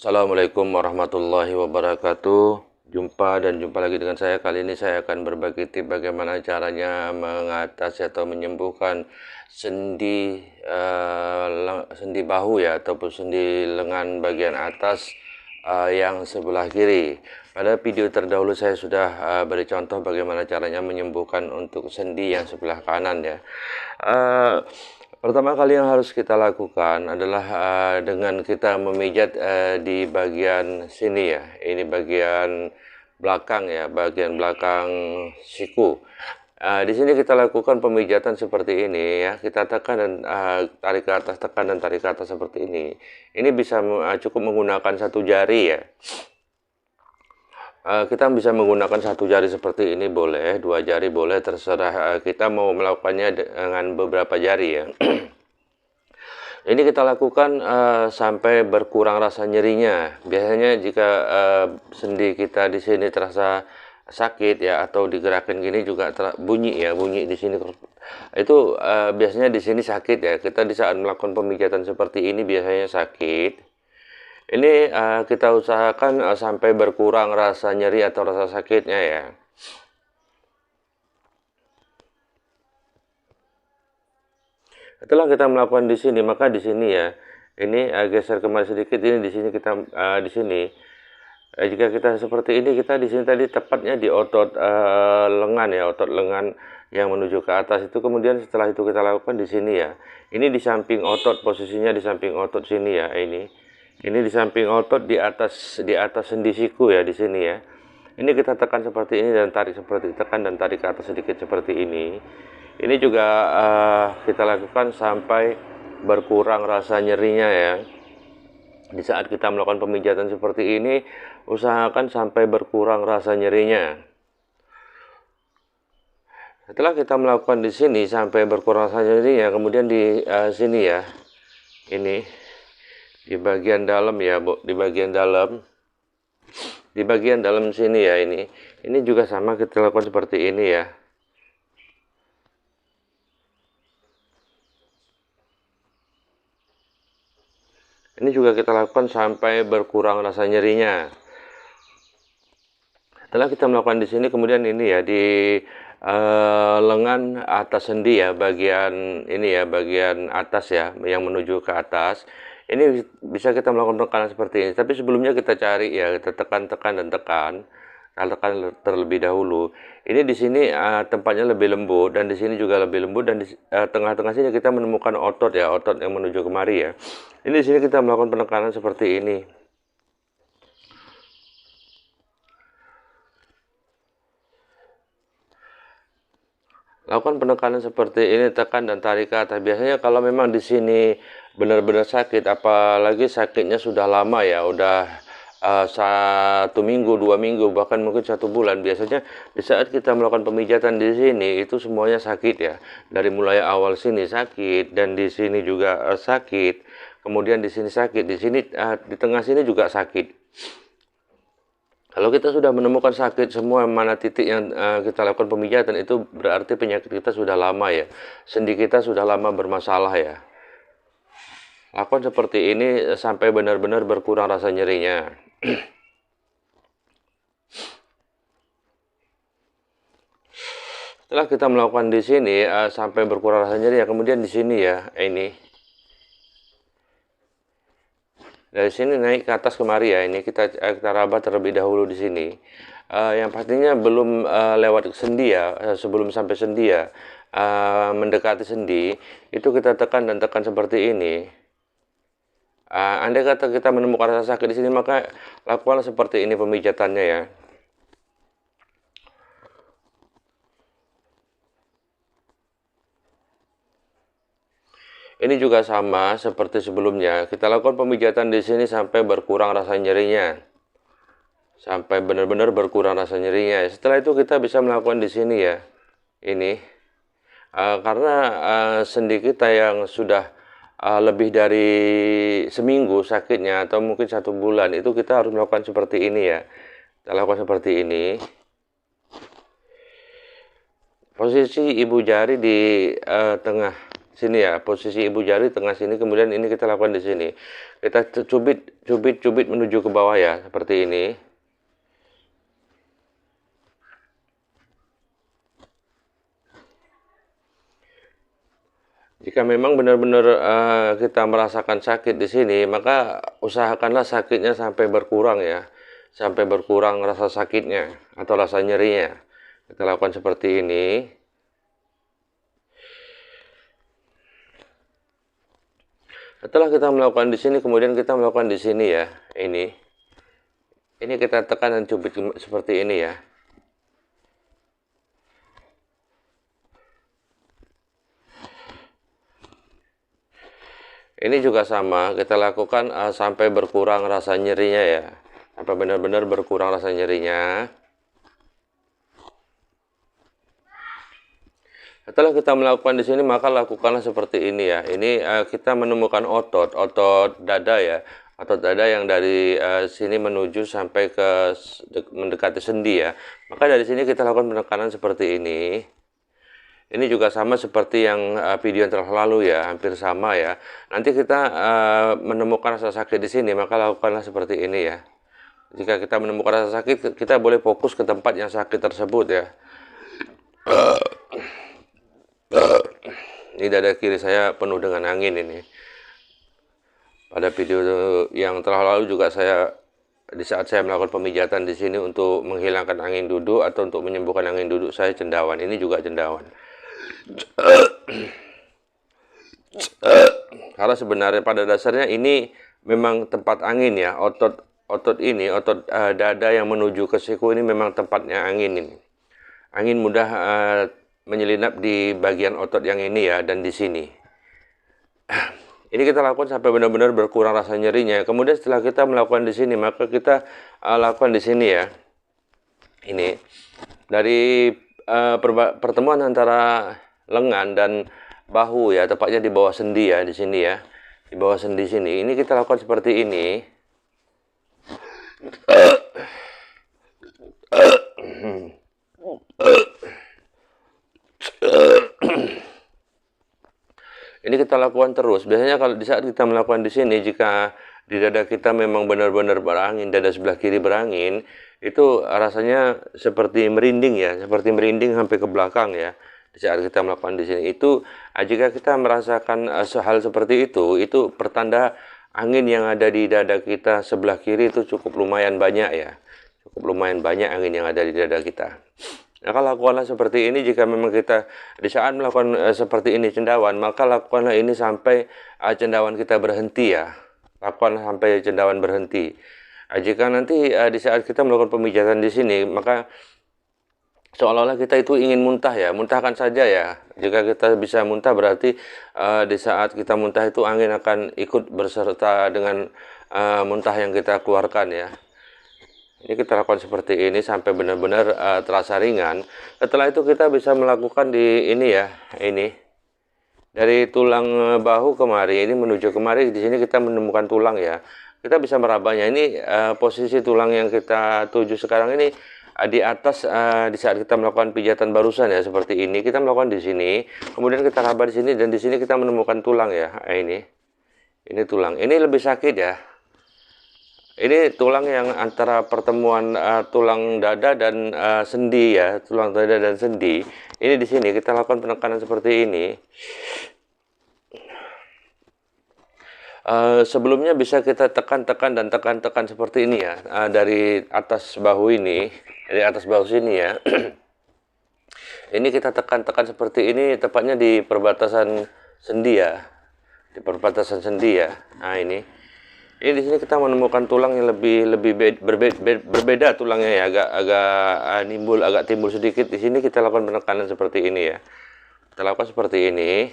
Assalamualaikum warahmatullahi wabarakatuh. Jumpa lagi dengan saya. Kali ini saya akan berbagi tips bagaimana caranya mengatasi atau menyembuhkan sendi bahu ya, ataupun sendi lengan bagian atas yang sebelah kiri. Pada video terdahulu saya sudah beri contoh bagaimana caranya menyembuhkan untuk sendi yang sebelah kanan ya. Pertama kali yang harus kita lakukan adalah dengan kita memijat di bagian sini ya. Ini bagian belakang ya, bagian belakang siku. Di sini kita lakukan pemijatan seperti ini ya. Kita tekan dan tarik ke atas, tekan dan tarik ke atas seperti ini. Ini bisa cukup menggunakan satu jari ya. Kita bisa menggunakan satu jari seperti ini boleh, dua jari boleh, terserah kita mau melakukannya dengan beberapa jari ya. Ini kita lakukan sampai berkurang rasa nyerinya. Biasanya jika sendi kita di sini terasa sakit ya, atau digerakkan gini juga bunyi ya, bunyi di sini itu biasanya di sini sakit ya. Kita di saat melakukan pemijatan seperti ini biasanya sakit. Ini kita usahakan sampai berkurang rasa nyeri atau rasa sakitnya ya. Setelah kita melakukan di sini, maka di sini ya, ini geser kemari sedikit. Ini di sini kita di sini. Jika kita seperti ini, kita di sini tadi tepatnya di otot lengan ya, otot lengan yang menuju ke atas itu. Kemudian setelah itu kita lakukan di sini ya. Ini di samping otot, posisinya di samping otot sini ya. Ini di samping otot di atas sendi siku ya, di sini ya. Ini kita tekan seperti ini dan tarik seperti tekan dan tarik ke atas sedikit seperti ini. Ini juga kita lakukan sampai berkurang rasa nyerinya ya. Di saat kita melakukan pemijatan seperti ini, usahakan sampai berkurang rasa nyerinya. Setelah kita melakukan di sini sampai berkurang rasa nyerinya, kemudian di sini ya, ini di bagian dalam ya, Bu, di bagian dalam sini ya, ini juga sama kita lakukan seperti ini ya. Ini juga kita lakukan sampai berkurang rasa nyerinya. Setelah kita melakukan di sini, kemudian ini ya di lengan atas sendi ya, bagian ini ya, bagian atas ya, yang menuju ke atas. Ini bisa kita melakukan tekanan seperti ini. Tapi sebelumnya kita cari ya, kita tekan dan tekan. Kita tekan terlebih dahulu. Ini di sini tempatnya lebih lembut, dan di sini juga lebih lembut, dan di tengah-tengah sini kita menemukan otot ya, otot yang menuju kemari ya. Ini di sini kita melakukan penekanan seperti ini. Lakukan penekanan seperti ini, tekan dan tarik ke atas. Biasanya kalau memang di sini benar-benar sakit, apalagi sakitnya sudah lama ya, udah 1 minggu, 2 minggu, bahkan mungkin 1 bulan. Biasanya di saat kita melakukan pemijatan di sini itu semuanya sakit ya. Dari mulai awal sini sakit, dan di sini juga sakit. Kemudian di sini sakit, di sini di tengah sini juga sakit. Kalau kita sudah menemukan sakit semua mana titik yang kita lakukan pemijatan, itu berarti penyakit kita sudah lama ya. Sendi kita sudah lama bermasalah ya. Lakukan seperti ini sampai benar-benar berkurang rasa nyerinya. Setelah kita melakukan di sini sampai berkurang rasa nyeri ya, kemudian di sini ya, ini. Dari sini naik ke atas kemari ya, ini kita raba terlebih dahulu di sini. Yang pastinya belum lewat sendi ya, sebelum sampai sendi ya, mendekati sendi, itu kita tekan dan tekan seperti ini. Andai kata kita menemukan rasa sakit di sini, maka lakukan seperti ini pemijatannya ya. Ini juga sama seperti sebelumnya. Kita lakukan pemijatan di sini sampai berkurang rasa nyerinya. Sampai benar-benar berkurang rasa nyerinya. Setelah itu kita bisa melakukan di sini ya. Ini. Karena sendi kita yang sudah lebih dari seminggu sakitnya, atau mungkin 1 bulan, itu kita harus melakukan seperti ini ya. Kita lakukan seperti ini. Posisi ibu jari di tengah sini ya, posisi ibu jari tengah sini, kemudian ini kita lakukan di sini. Kita cubit menuju ke bawah ya, seperti ini. Jika memang benar-benar kita merasakan sakit di sini, maka usahakanlah sakitnya sampai berkurang ya, sampai berkurang rasa sakitnya atau rasa nyerinya. Kita lakukan seperti ini. Setelah kita melakukan di sini, kemudian kita melakukan di sini ya, ini kita tekan dan cubit seperti ini ya. Ini juga sama, kita lakukan sampai berkurang rasa nyerinya ya, sampai benar-benar berkurang rasa nyerinya. Setelah kita melakukan di sini, maka lakukanlah seperti ini ya. Ini kita menemukan otot dada ya, otot dada yang dari sini menuju sampai ke mendekati sendi ya. Maka dari sini kita lakukan penekanan seperti ini. Ini juga sama seperti yang video yang lalu ya, hampir sama ya. Nanti kita menemukan rasa sakit di sini, maka lakukanlah seperti ini ya. Jika kita menemukan rasa sakit, kita boleh fokus ke tempat yang sakit tersebut ya. Ini dada kiri saya penuh dengan angin ini. Pada video yang lalu juga di saat saya melakukan pemijatan di sini untuk menghilangkan angin duduk atau untuk menyembuhkan angin duduk saya cendawan. Ini juga cendawan. Karena sebenarnya pada dasarnya ini memang tempat angin ya, otot dada yang menuju ke siku ini memang tempatnya angin ini. Angin mudah menyelinap di bagian otot yang ini ya, dan di sini. Ini kita lakukan sampai benar-benar berkurang rasa nyerinya. Kemudian setelah kita melakukan di sini, maka kita lakukan di sini ya. Ini dari pertemuan antara lengan dan bahu ya, tepatnya di bawah sendi ya, di sini ya, di bawah sendi sini. Ini kita lakukan seperti ini. Ini kita lakukan terus. Biasanya kalau di saat kita melakukan di sini, jika di dada kita memang benar-benar berangin, dada sebelah kiri berangin, itu rasanya seperti merinding ya, seperti merinding sampai ke belakang ya. Di saat kita melakukan di sini itu, jika kita merasakan hal seperti itu pertanda angin yang ada di dada kita sebelah kiri itu cukup lumayan banyak ya, cukup lumayan banyak angin yang ada di dada kita. Nah, kalau lakukanlah seperti ini jika memang kita di saat melakukan seperti ini cendawan, maka lakukanlah ini sampai cendawan kita berhenti ya. Lakukan sampai cendawan berhenti. Jika nanti di saat kita melakukan pemijatan di sini, maka seolah-olah kita itu ingin muntah ya, muntahkan saja ya. Jika kita bisa muntah berarti di saat kita muntah itu angin akan ikut berserta dengan muntah yang kita keluarkan ya. Ini kita lakukan seperti ini sampai benar-benar terasa ringan. Setelah itu kita bisa melakukan di ini ya, ini dari tulang bahu kemari, ini menuju kemari. Di sini kita menemukan tulang ya. Kita bisa merabanya. Ini posisi tulang yang kita tuju sekarang ini di atas di saat kita melakukan pijatan barusan ya, seperti ini. Kita melakukan di sini, kemudian kita raba di sini, dan di sini kita menemukan tulang ya. Ini tulang. Ini lebih sakit ya. Ini tulang yang antara pertemuan tulang dada dan sendi ya, tulang dada dan sendi. Ini di sini kita lakukan penekanan seperti ini. Sebelumnya bisa kita tekan-tekan dan tekan-tekan seperti ini ya, dari atas bahu ini, dari atas bahu sini ya. Ini kita tekan-tekan seperti ini, tepatnya di perbatasan sendi ya, di perbatasan sendi ya. Nah ini. Ini di sini kita menemukan tulang yang lebih berbeda tulangnya ya, agak timbul sedikit. Di sini kita lakukan penekanan seperti ini ya. Kita lakukan seperti ini.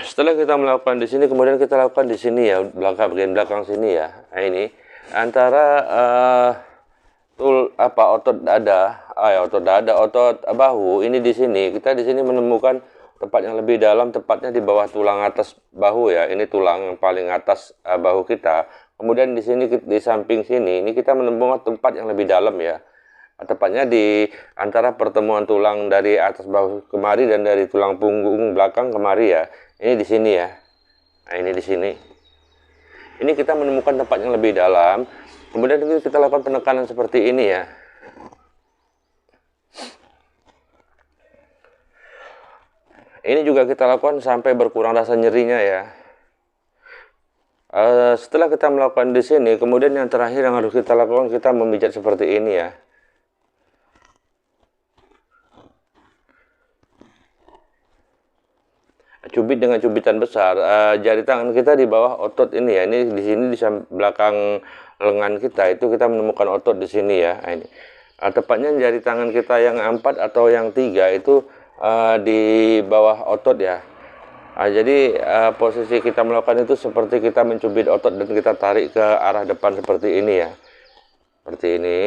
Setelah kita melakukan di sini, kemudian kita lakukan di sini ya, bagian belakang sini ya. Nah ini antara otot dada, otot bahu ini di sini. Kita di sini menemukan tempat yang lebih dalam, tepatnya di bawah tulang atas bahu ya. Ini tulang yang paling atas bahu kita. Kemudian di sini di samping sini ini kita menemukan tempat yang lebih dalam ya. Tepatnya di antara pertemuan tulang dari atas bahu kemari dan dari tulang punggung belakang kemari ya. Ini di sini ya. Nah, ini di sini. Ini kita menemukan tempat yang lebih dalam. Kemudian kita lakukan penekanan seperti ini ya. Ini juga kita lakukan sampai berkurang rasa nyerinya ya. Setelah kita melakukan di sini, kemudian yang terakhir yang harus kita lakukan, kita memijat seperti ini ya. Cubit dengan cubitan besar. Jari tangan kita di bawah otot ini ya. Ini di sini di belakang lengan kita itu kita menemukan otot di sini ya. Ini. Tepatnya jari tangan kita yang 4 atau yang 3 itu di bawah otot ya. Jadi posisi kita melakukan itu seperti kita mencubit otot dan kita tarik ke arah depan seperti ini ya. Seperti ini.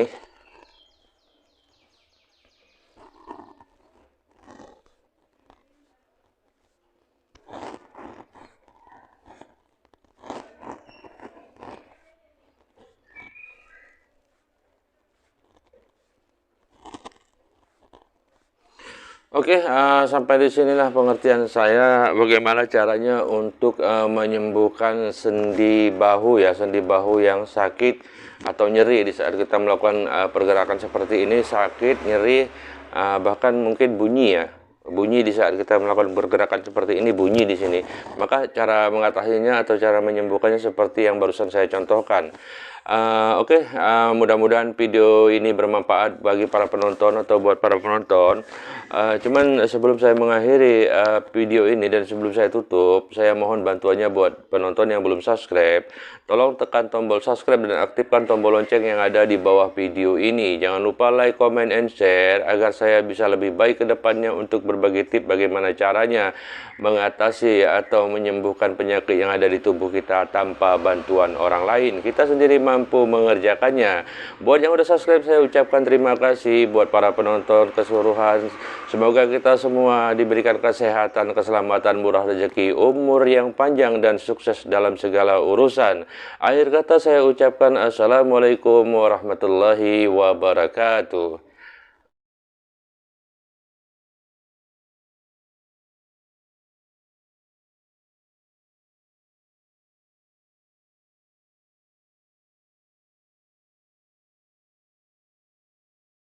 Oke, sampai di sinilah pengertian saya bagaimana caranya untuk menyembuhkan sendi bahu ya, sendi bahu yang sakit atau nyeri di saat kita melakukan pergerakan seperti ini, sakit, nyeri, bahkan mungkin bunyi ya. Bunyi di saat kita melakukan pergerakan seperti ini, bunyi di sini. Maka cara mengatasinya atau cara menyembuhkannya seperti yang barusan saya contohkan. Oke, mudah-mudahan video ini bermanfaat bagi para penonton atau buat para penonton. Cuman sebelum saya mengakhiri video ini dan sebelum saya tutup, saya mohon bantuannya buat penonton yang belum subscribe. Tolong tekan tombol subscribe dan aktifkan tombol lonceng yang ada di bawah video ini. Jangan lupa like, comment, and share agar saya bisa lebih baik ke depannya untuk berbagi tips bagaimana caranya mengatasi atau menyembuhkan penyakit yang ada di tubuh kita tanpa bantuan orang lain. Kita sendiri mampu mengerjakannya. Buat yang udah subscribe, saya ucapkan terima kasih. Buat para penonton keseluruhan, semoga kita semua diberikan kesehatan, keselamatan, murah rezeki, umur yang panjang, dan sukses dalam segala urusan. Akhir kata saya ucapkan assalamualaikum warahmatullahi wabarakatuh.